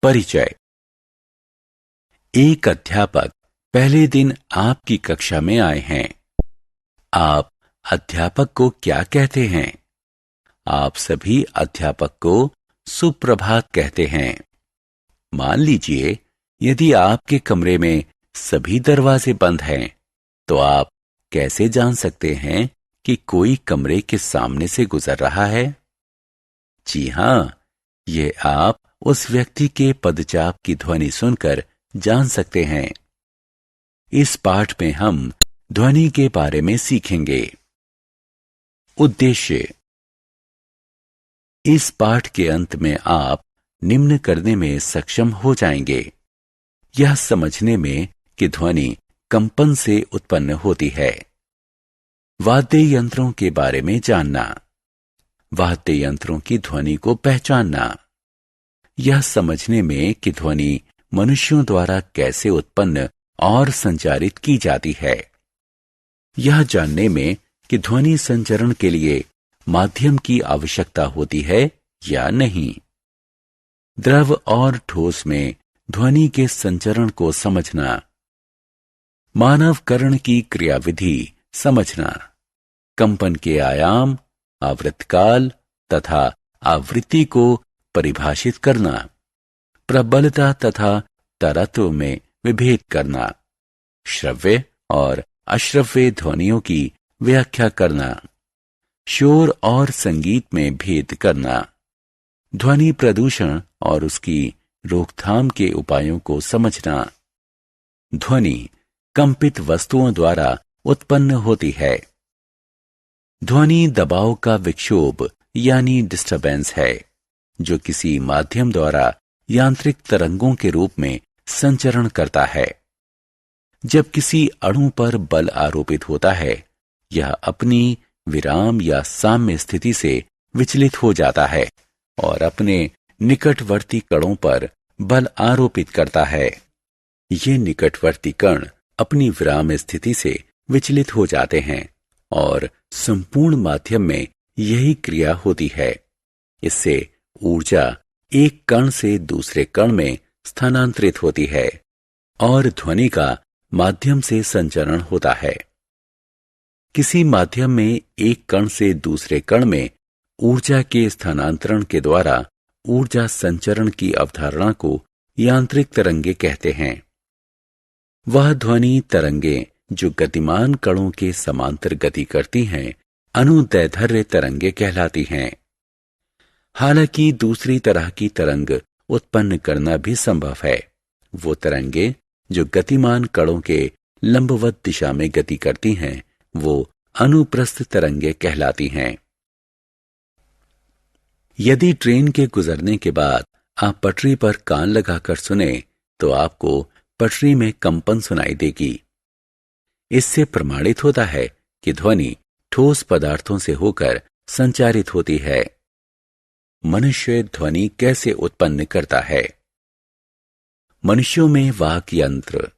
परिचय। एक अध्यापक पहले दिन आपकी कक्षा में आए हैं। आप अध्यापक को क्या कहते हैं? आप सभी अध्यापक को सुप्रभात कहते हैं। मान लीजिए, यदि आपके कमरे में सभी दरवाजे बंद हैं, तो आप कैसे जान सकते हैं कि कोई कमरे के सामने से गुजर रहा है? जी हां, ये आप उस व्यक्ति के पदचाप की ध्वनि सुनकर जान सकते हैं। इस पाठ में हम ध्वनि के बारे में सीखेंगे। उद्देश्य। इस पाठ के अंत में आप निम्न करने में सक्षम हो जाएंगे। यह समझने में कि ध्वनि कंपन से उत्पन्न होती है। वाद्य यंत्रों के बारे में जानना। वाद्य यंत्रों की ध्वनि को पहचानना। यह समझने में कि ध्वनि मनुष्यों द्वारा कैसे उत्पन्न और संचारित की जाती है। यह जानने में कि ध्वनि संचरण के लिए माध्यम की आवश्यकता होती है या नहीं। द्रव और ठोस में ध्वनि के संचरण को समझना। मानव कर्ण की क्रियाविधि समझना। कंपन के आयाम, आवृत्तकाल तथा आवृत्ति को परिभाषित करना। प्रबलता तथा तरत्व में विभेद करना। श्रव्य और अश्रव्य ध्वनियों की व्याख्या करना। शोर और संगीत में भेद करना। ध्वनि प्रदूषण और उसकी रोकथाम के उपायों को समझना। ध्वनि कंपित वस्तुओं द्वारा उत्पन्न होती है। ध्वनि दबाव का विक्षोभ यानी डिस्टरबेंस है, जो किसी माध्यम द्वारा यांत्रिक तरंगों के रूप में संचरण करता है। जब किसी अणु पर बल आरोपित होता है, यह अपनी विराम या साम्य स्थिति से विचलित हो जाता है और अपने निकटवर्ती कणों पर बल आरोपित करता है। ये निकटवर्ती कण अपनी विराम स्थिति से विचलित हो जाते हैं और संपूर्ण माध्यम में यही क्रिया होती है। इससे ऊर्जा एक कण से दूसरे कण में स्थानांतरित होती है और ध्वनि का माध्यम से संचरण होता है। किसी माध्यम में एक कण से दूसरे कण में ऊर्जा के स्थानांतरण के द्वारा ऊर्जा संचरण की अवधारणा को यांत्रिक तरंगे कहते हैं। वह ध्वनि तरंगे जो गतिमान कणों के समांतर गति करती हैं, अनुदैर्ध्य तरंगे कहलाती हैं। हालांकि दूसरी तरह की तरंग उत्पन्न करना भी संभव है। वो तरंगे जो गतिमान कणों के लंबवत दिशा में गति करती हैं, वो अनुप्रस्थ तरंगे कहलाती हैं। यदि ट्रेन के गुजरने के बाद आप पटरी पर कान लगाकर सुने, तो आपको पटरी में कंपन सुनाई देगी। इससे प्रमाणित होता है कि ध्वनि ठोस पदार्थों से होकर संचारित होती है। मनुष्य ध्वनि कैसे उत्पन्न करता है? मनुष्यों में वाक् यंत्र।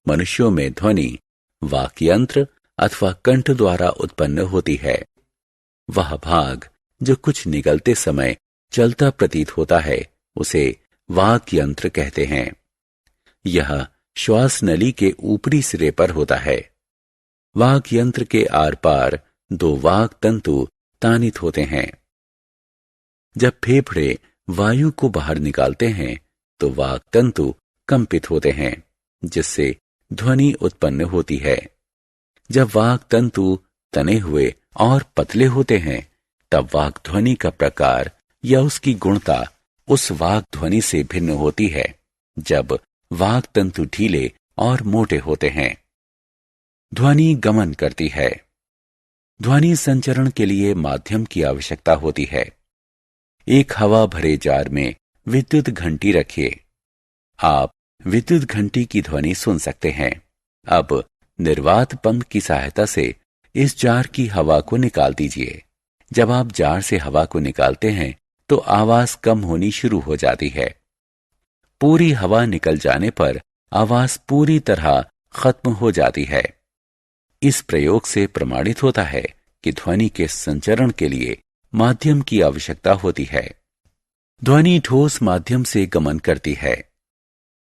मनुष्यों में ध्वनि वाक् यंत्र अथवा कंठ द्वारा उत्पन्न होती है। वह भाग जो कुछ निगलते समय चलता प्रतीत होता है, उसे वाक् यंत्र कहते हैं। यह श्वास नली के ऊपरी सिरे पर होता है। वाक् यंत्र के आर पार दो वाक् तंतु तानित होते हैं। जब फेफड़े वायु को बाहर निकालते हैं, तो वाक् तंतु कंपित होते हैं, जिससे ध्वनि उत्पन्न होती है। जब वाक् तंतु तने हुए और पतले होते हैं, तब वाक् ध्वनि का प्रकार या उसकी गुणता उस वाक् ध्वनि से भिन्न होती है, जब वाक् तंतु ढीले और मोटे होते हैं। ध्वनि गमन करती है। ध्वनि संचरण के लिए माध्यम की आवश्यकता होती है। एक हवा भरे जार में विद्युत घंटी रखिए। आप विद्युत घंटी की ध्वनि सुन सकते हैं। अब निर्वात पंप की सहायता से इस जार की हवा को निकाल दीजिए। जब आप जार से हवा को निकालते हैं, तो आवाज कम होनी शुरू हो जाती है। पूरी हवा निकल जाने पर आवाज पूरी तरह खत्म हो जाती है। इस प्रयोग से प्रमाणित होता है कि ध्वनि के संचरण के लिए माध्यम की आवश्यकता होती है। ध्वनि ठोस माध्यम से गमन करती है।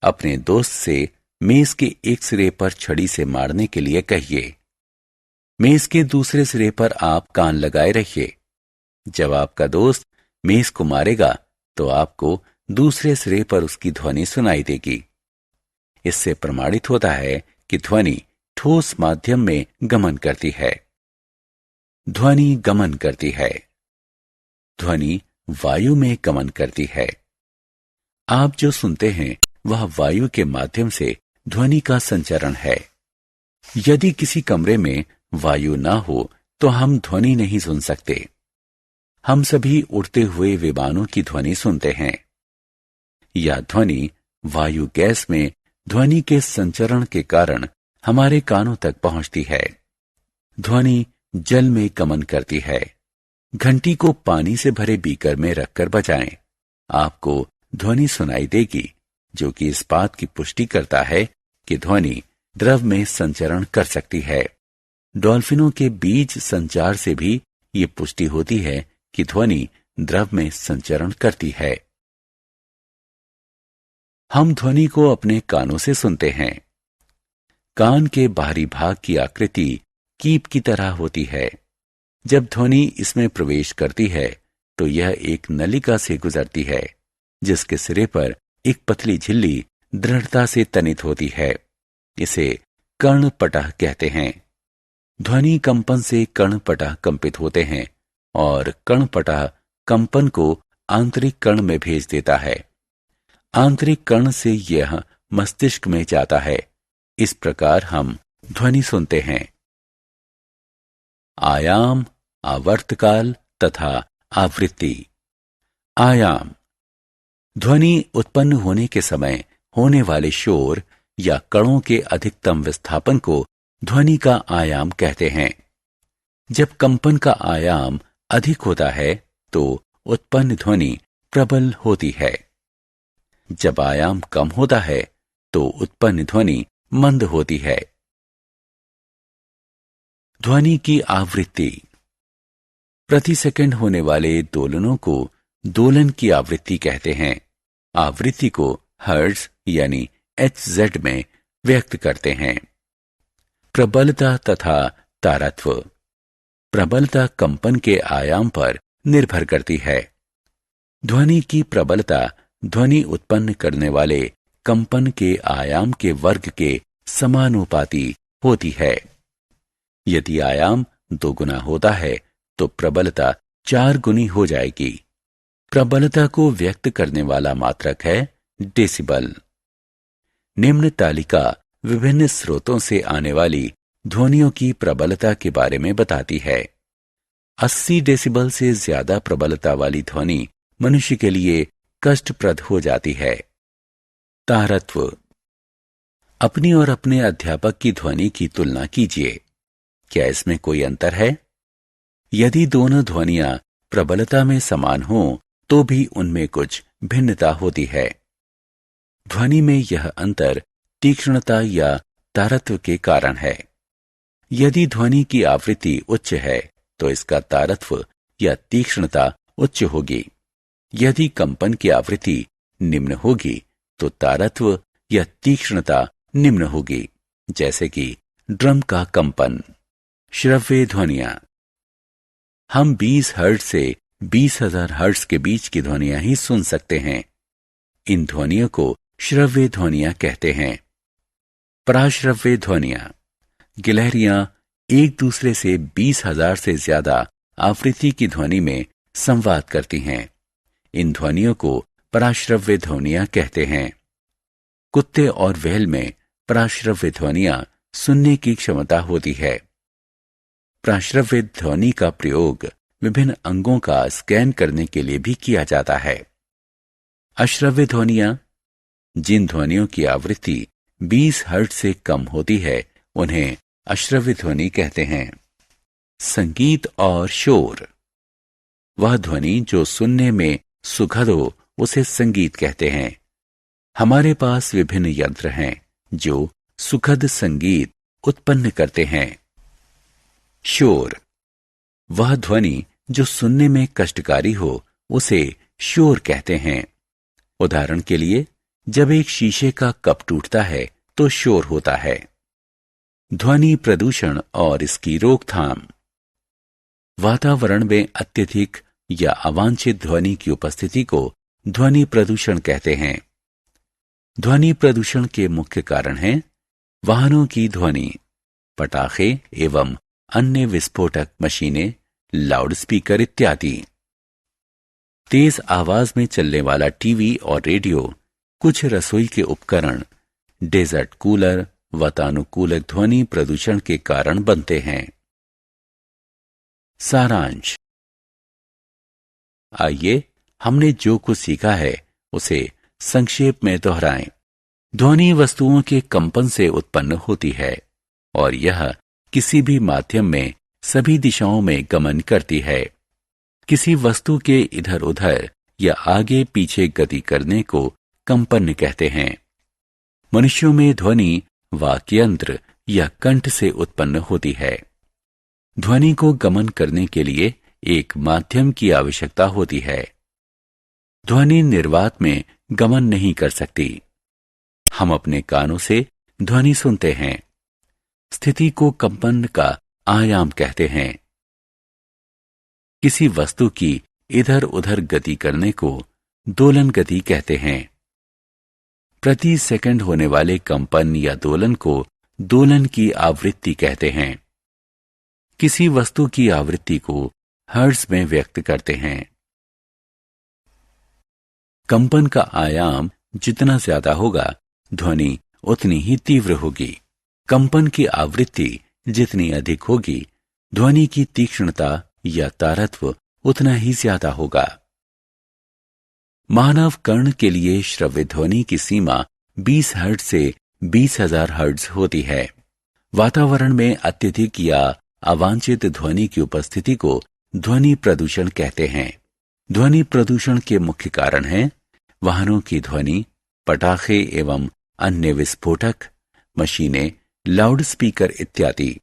अपने दोस्त से मेज के एक सिरे पर छड़ी से मारने के लिए कहिए। मेज के दूसरे सिरे पर आप कान लगाए रखिए। जब आपका दोस्त मेज को मारेगा तो आपको दूसरे सिरे पर उसकी ध्वनि सुनाई देगी। इससे प्रमाणित होता है कि ध्वनि ठोस माध्यम में गमन करती है। ध्वनि गमन करती है। ध्वनि वायु में गमन करती है। आप जो सुनते हैं वह वायु के माध्यम से ध्वनि का संचरण है। यदि किसी कमरे में वायु ना हो तो हम ध्वनि नहीं सुन सकते। हम सभी उड़ते हुए विमानों की ध्वनि सुनते हैं। यह ध्वनि वायु गैस में ध्वनि के संचरण के कारण हमारे कानों तक पहुंचती है। ध्वनि जल में गमन करती है। घंटी को पानी से भरे बीकर में रखकर बजाएं। आपको ध्वनि सुनाई देगी, जो कि इस बात की पुष्टि करता है कि ध्वनि द्रव में संचरण कर सकती है। डॉल्फिनों के बीज संचार से भी ये पुष्टि होती है कि ध्वनि द्रव में संचरण करती है। हम ध्वनि को अपने कानों से सुनते हैं। कान के बाहरी भाग की आकृति कीप की तरह होती है। जब ध्वनि इसमें प्रवेश करती है तो यह एक नलिका से गुजरती है, जिसके सिरे पर एक पतली झिल्ली दृढ़ता से तनित होती है। इसे कर्णपटह कहते हैं। ध्वनि कंपन से कर्णपटह कंपित होते हैं और कर्णपटह कंपन को आंतरिक कर्ण में भेज देता है। आंतरिक कर्ण से यह मस्तिष्क में जाता है। इस प्रकार हम ध्वनि सुनते हैं। आयाम, आवर्तकाल तथा आवृत्ति। आयाम ध्वनि उत्पन्न होने के समय होने वाले शोर या कणों के अधिकतम विस्थापन को ध्वनि का आयाम कहते हैं। जब कंपन का आयाम अधिक होता है तो उत्पन्न ध्वनि प्रबल होती है। जब आयाम कम होता है तो उत्पन्न ध्वनि मंद होती है। ध्वनि की आवृत्ति। प्रति सेकंड होने वाले दोलनों को दोलन की आवृत्ति कहते हैं। आवृत्ति को हर्ट्ज यानी HZ में व्यक्त करते हैं। प्रबलता तथा तारत्व। प्रबलता कंपन के आयाम पर निर्भर करती है। ध्वनि की प्रबलता ध्वनि उत्पन्न करने वाले कंपन के आयाम के वर्ग के समानुपाती होती है। यदि आयाम 2 गुना होता है तो प्रबलता 4 गुनी हो जाएगी। प्रबलता को व्यक्त करने वाला मात्रक है डेसिबल। निम्न तालिका विभिन्न स्रोतों से आने वाली ध्वनियों की प्रबलता के बारे में बताती है। 80 डेसिबल से ज्यादा प्रबलता वाली ध्वनि मनुष्य के लिए कष्टप्रद हो जाती है। तारत्व। अपनी और अपने अध्यापक की ध्वनि की तुलना कीजिए। क्या इसमें कोई अंतर है? यदि दोनों ध्वनियां प्रबलता में समान हों तो भी उनमें कुछ भिन्नता होती है। ध्वनि में यह अंतर तीक्ष्णता या तारत्व के कारण है। यदि ध्वनि की आवृत्ति उच्च है तो इसका तारत्व या तीक्ष्णता उच्च होगी। यदि कंपन की आवृत्ति निम्न होगी तो तारत्व या तीक्ष्णता निम्न होगी, जैसे कि ड्रम का कंपन। श्रव्य ध्वनियां। हम 20 हर्ट्ज से 20,000 हर्ट्ज के बीच की ध्वनियां ही सुन सकते हैं। इन ध्वनियों को श्रव्य ध्वनियां कहते हैं। पराश्रव्य ध्वनियां। गिलहरियां एक दूसरे से 20,000 से ज्यादा आवृत्ति की ध्वनि में संवाद करती हैं। इन ध्वनियों को पराश्रव्य ध्वनियां कहते हैं। कुत्ते और व्हेल में पराश्रव्य ध्वनियां सुनने की क्षमता होती है। पराश्रव्य ध्वनि का प्रयोग विभिन्न अंगों का स्कैन करने के लिए भी किया जाता है। अश्रव्य ध्वनियां। जिन ध्वनियों की आवृत्ति 20 हर्ट्ज से कम होती है उन्हें अश्रव्य ध्वनि कहते हैं। संगीत और शोर। वह ध्वनि जो सुनने में सुखद हो उसे संगीत कहते हैं। हमारे पास विभिन्न यंत्र हैं जो सुखद संगीत उत्पन्न करते हैं। शोर। वह ध्वनि जो सुनने में कष्टकारी हो उसे शोर कहते हैं। उदाहरण के लिए, जब एक शीशे का कप टूटता है तो शोर होता है। ध्वनि प्रदूषण और इसकी रोकथाम। वातावरण में अत्यधिक या अवांछित ध्वनि की उपस्थिति को ध्वनि प्रदूषण कहते हैं। ध्वनि प्रदूषण के मुख्य कारण हैं वाहनों की ध्वनि, पटाखे एवं अन्य विस्फोटक मशीनें, लाउडस्पीकर इत्यादि। तेज आवाज में चलने वाला टीवी और रेडियो, कुछ रसोई के उपकरण, डेजर्ट कूलर, वातानुकूलक ध्वनि प्रदूषण के कारण बनते हैं। सारांश। आइए हमने जो कुछ सीखा है उसे संक्षेप में दोहराएं। ध्वनि वस्तुओं के कंपन से उत्पन्न होती है और यह किसी भी माध्यम में सभी दिशाओं में गमन करती है। किसी वस्तु के इधर उधर या आगे पीछे गति करने को कंपन कहते हैं। मनुष्यों में ध्वनि वाक्यंत्र या कंठ से उत्पन्न होती है। ध्वनि को गमन करने के लिए एक माध्यम की आवश्यकता होती है। ध्वनि निर्वात में गमन नहीं कर सकती। हम अपने कानों से ध्वनि सुनते हैं। स्थिति को कंपन का आयाम कहते हैं। किसी वस्तु की इधर उधर गति करने को दोलन गति कहते हैं। प्रति सेकंड होने वाले कंपन या दोलन को दोलन की आवृत्ति कहते हैं। किसी वस्तु की आवृत्ति को हर्ट्ज में व्यक्त करते हैं। कंपन का आयाम जितना ज्यादा होगा, ध्वनि उतनी ही तीव्र होगी। कंपन की आवृत्ति जितनी अधिक होगी, ध्वनि की तीक्ष्णता या तारत्व उतना ही ज्यादा होगा। मानव कर्ण के लिए श्रव्य ध्वनि की सीमा 20 हर्ट्ज से 20,000 हर्ट्ज होती है। वातावरण में अत्यधिक या अवांछित ध्वनि की उपस्थिति को ध्वनि प्रदूषण कहते हैं। ध्वनि प्रदूषण के मुख्य कारण हैं वाहनों की ध्वनि, पटाखे एवं अन्य विस्फोटक, मशीनें, लाउडस्पीकर इत्यादि।